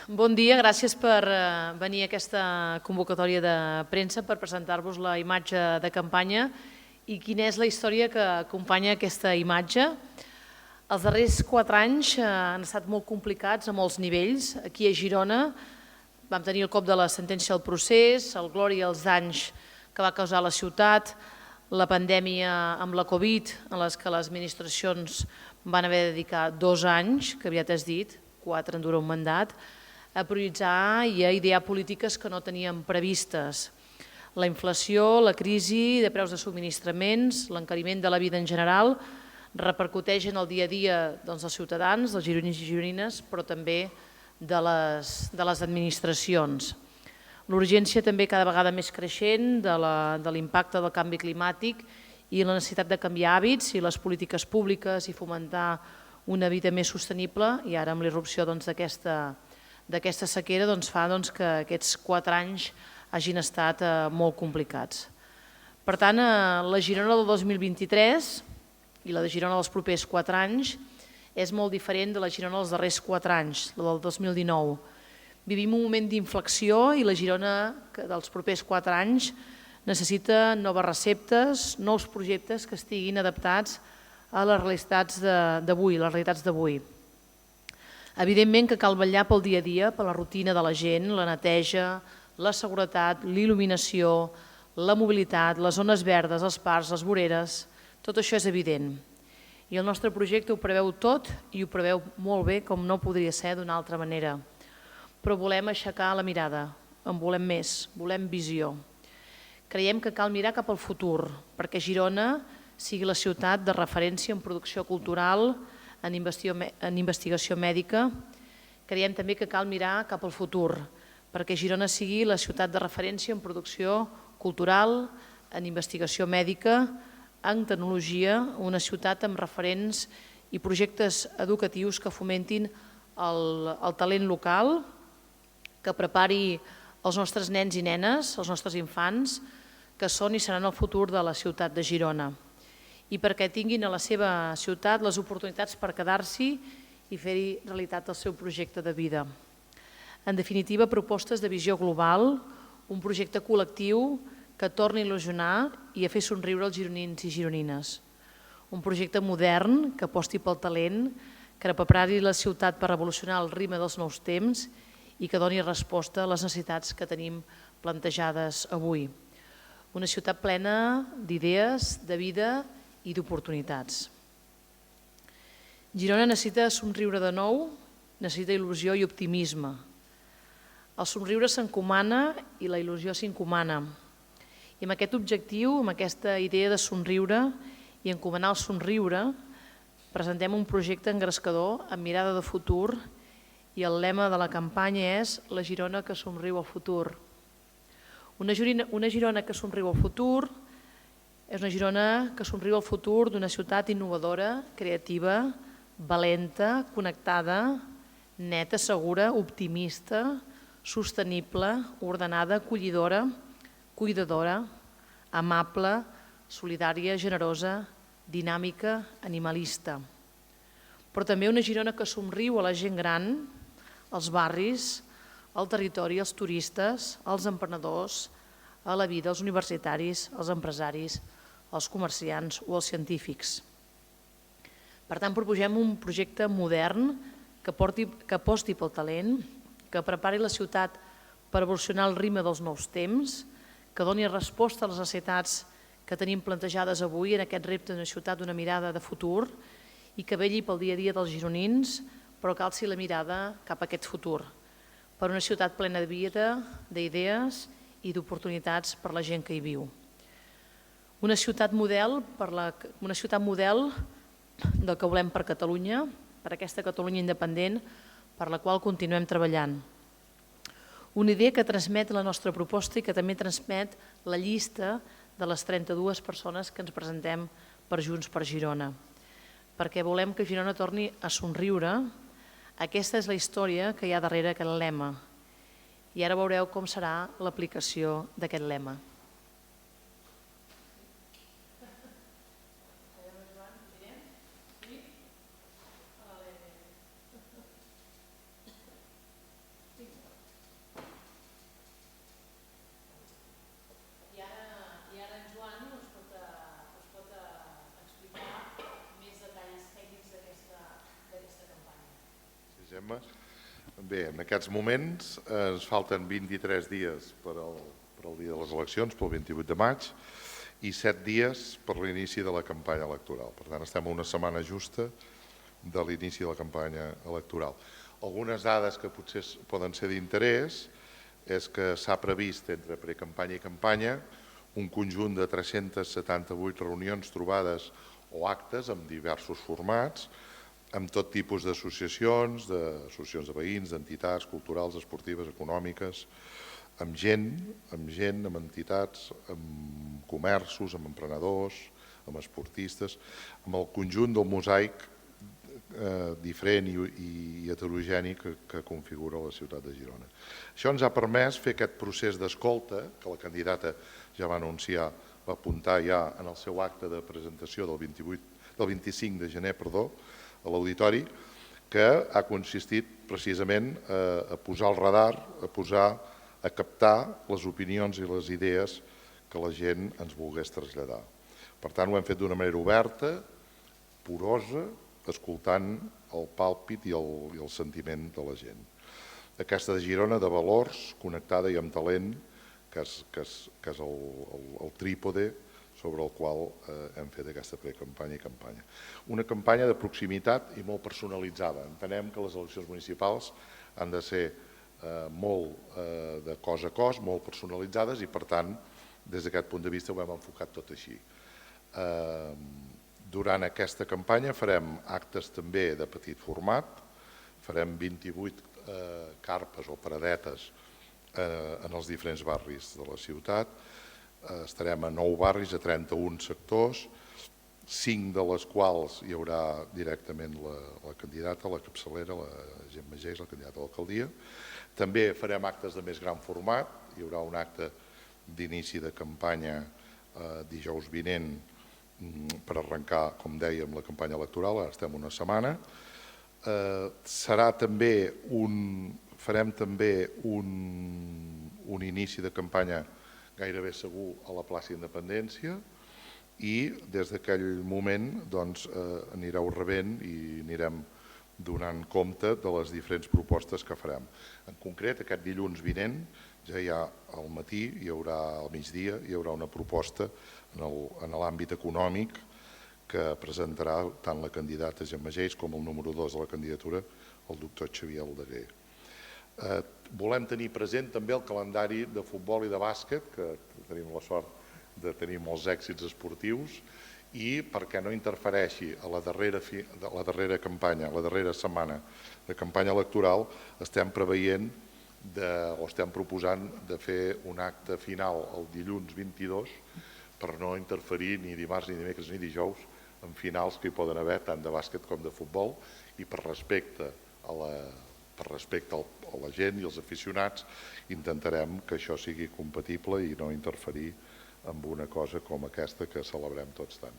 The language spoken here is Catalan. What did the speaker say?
Bon dia, gràcies per venir a aquesta convocatòria de premsa per presentar-vos la imatge de campanya i quina és la història que acompanya aquesta imatge. Els darrers 4 anys han estat molt complicats a molts nivells. Aquí a Girona vam tenir el cop de la sentència del procés, el glori i els danys que va causar la ciutat, la pandèmia amb la Covid, en les que les administracions van haver de dedicar 2 anys, que aviat has dit, 4 en dura un mandat, a prioritzar i a idear polítiques que no teníem previstes. La inflació, la crisi de preus de subministraments, l'encariment de la vida en general repercuteix en el dia a dia dels ciutadans, dels gironins i gironines, però també de les administracions. L'urgència també cada vegada més creixent de l'impacte del canvi climàtic i la necessitat de canviar hàbits i les polítiques públiques i fomentar una vida més sostenible, i ara amb l'irrupció d'aquesta sequera fa que aquests 4 anys hagin estat molt complicats. Per tant, la Girona del 2023 i la de Girona dels propers 4 anys és molt diferent de la Girona dels darrers 4 anys, la del 2019. Vivim un moment d'inflexió i la Girona dels propers 4 anys necessita noves receptes, nous projectes que estiguin adaptats a les realitats d'avui. Evidentment que cal vetllar pel dia a dia, per la rutina de la gent, la neteja, la seguretat, l'il·luminació, la mobilitat, les zones verdes, els parcs, les voreres, tot això és evident. I el nostre projecte ho preveu tot i ho preveu molt bé, com no podria ser d'una altra manera. Però volem aixecar la mirada, en volem més, volem visió. Creiem que cal mirar cap al futur, perquè Girona sigui la ciutat de referència en producció cultural, en investigació mèdica. Creiem també que cal mirar cap al futur, perquè Girona sigui la ciutat de referència en producció cultural, en investigació mèdica, en tecnologia, una ciutat amb referents i projectes educatius que fomentin el talent local, que prepari els nostres nens i nenes, els nostres infants, que són i seran el futur de la ciutat de Girona, i perquè tinguin a la seva ciutat les oportunitats per quedar-s'hi i fer-hi realitat el seu projecte de vida. En definitiva, propostes de visió global, un projecte col·lectiu que torni a il·lusionar i a fer somriure els gironins i gironines. Un projecte modern que aposti pel talent, que prepari la ciutat per revolucionar el ritme dels nous temps i que doni resposta a les necessitats que tenim plantejades avui. Una ciutat plena d'idees, de vida i d'oportunitats. Girona necessita somriure de nou, necessita il·lusió i optimisme. El somriure s'encomana i la il·lusió s'incomana. I amb aquest objectiu, amb aquesta idea de somriure i encomanar el somriure, presentem un projecte engrescador amb mirada de futur i el lema de la campanya és la Girona que somriu al futur. Una Girona que somriu al futur és una Girona que somriu al futur d'una ciutat innovadora, creativa, valenta, connectada, neta, segura, optimista, sostenible, ordenada, acollidora, cuidadora, amable, solidària, generosa, dinàmica, animalista. Però també una Girona que somriu a la gent gran, als barris, al territori, als turistes, als emprenedors, a la vida, als universitaris, als empresaris, als comerciants o als científics. Per tant, proposem un projecte modern que aposti pel talent, que prepari la ciutat per evolucionar el ritme dels nous temps, que doni resposta a les necessitats que tenim plantejades avui en aquest repte d'una ciutat d'una mirada de futur i que vetlli pel dia a dia dels gironins, però que alci la mirada cap a aquest futur, per una ciutat plena de vida, d'idees i d'oportunitats per la gent que hi viu. Una ciutat model del que volem per Catalunya, per aquesta Catalunya independent per la qual continuem treballant. Una idea que transmet la nostra proposta i que també transmet la llista de les 32 persones que ens presentem per Junts per Girona. Perquè volem que Girona torni a somriure. Aquesta és la història que hi ha darrere aquest lema. I ara veureu com serà l'aplicació d'aquest lema. Gemma. Bé, en aquests moments ens falten 23 dies per al dia de les eleccions, pel 28 de maig, i 7 dies per l'inici de la campanya electoral. Per tant, estem a una setmana justa de l'inici de la campanya electoral. Algunes dades que potser poden ser d'interès és que s'ha previst entre precampanya i campanya un conjunt de 378 reunions, trobades o actes amb diversos formats, amb tot tipus d'associacions de veïns, d'entitats culturals, esportives, econòmiques, amb gent, amb entitats, amb comerços, amb emprenedors, amb esportistes, amb el conjunt del mosaic diferent i heterogeni que configura la ciutat de Girona. Això ens ha permès fer aquest procés d'escolta, que la candidata ja va anunciar, va apuntar ja en el seu acte de presentació del 25 de gener a l'auditori, que ha consistit precisament a posar el radar, a captar les opinions i les idees que la gent ens volgués traslladar. Per tant, ho hem fet d'una manera oberta, porosa, escoltant el pàlpit i el sentiment de la gent. Aquesta de Girona de valors, connectada i amb talent, que és el trípode sobre el qual hem fet aquesta precampanya i campanya. Una campanya de proximitat i molt personalitzada. Entenem que les eleccions municipals han de ser molt de cos a cos, molt personalitzades i, per tant, des d'aquest punt de vista ho hem enfocat tot així. Durant aquesta campanya farem actes també de petit format, farem 28 carpes o paradetes en els diferents barris de la ciutat, estarem a 9 barris, a 31 sectors, 5 de les quals hi haurà directament la candidata, la capçalera, la Gemma Geis, la candidata a l'alcaldia. També farem actes de més gran format, hi haurà un acte d'inici de campanya dijous vinent per arrencar, com dèiem, la campanya electoral, ara estem una setmana. Farem també un inici de campanya gairebé segur a la plaça Independència i des d'aquell moment anireu rebent i anirem donant compte de les diferents propostes que farem. En concret, aquest dilluns vinent, ja hi ha al matí, al migdia, hi haurà una proposta en l'àmbit econòmic que presentarà tant la candidata Gemma Geis com el número 2 de la candidatura, el doctor Xavier Aldeguer. Volem tenir present també el calendari de futbol i de bàsquet, que tenim la sort de tenir molts èxits esportius, i perquè no interfereixi a la darrera campanya, a la darrera setmana de campanya electoral, estem preveient o estem proposant de fer un acte final el dilluns 22 per no interferir ni dimarts, ni dimecres, ni dijous en finals que hi poden haver tant de bàsquet com de futbol i per respecte a la gent i els aficionats intentarem que això sigui compatible i no interferir amb una cosa com aquesta que celebrem tots tant.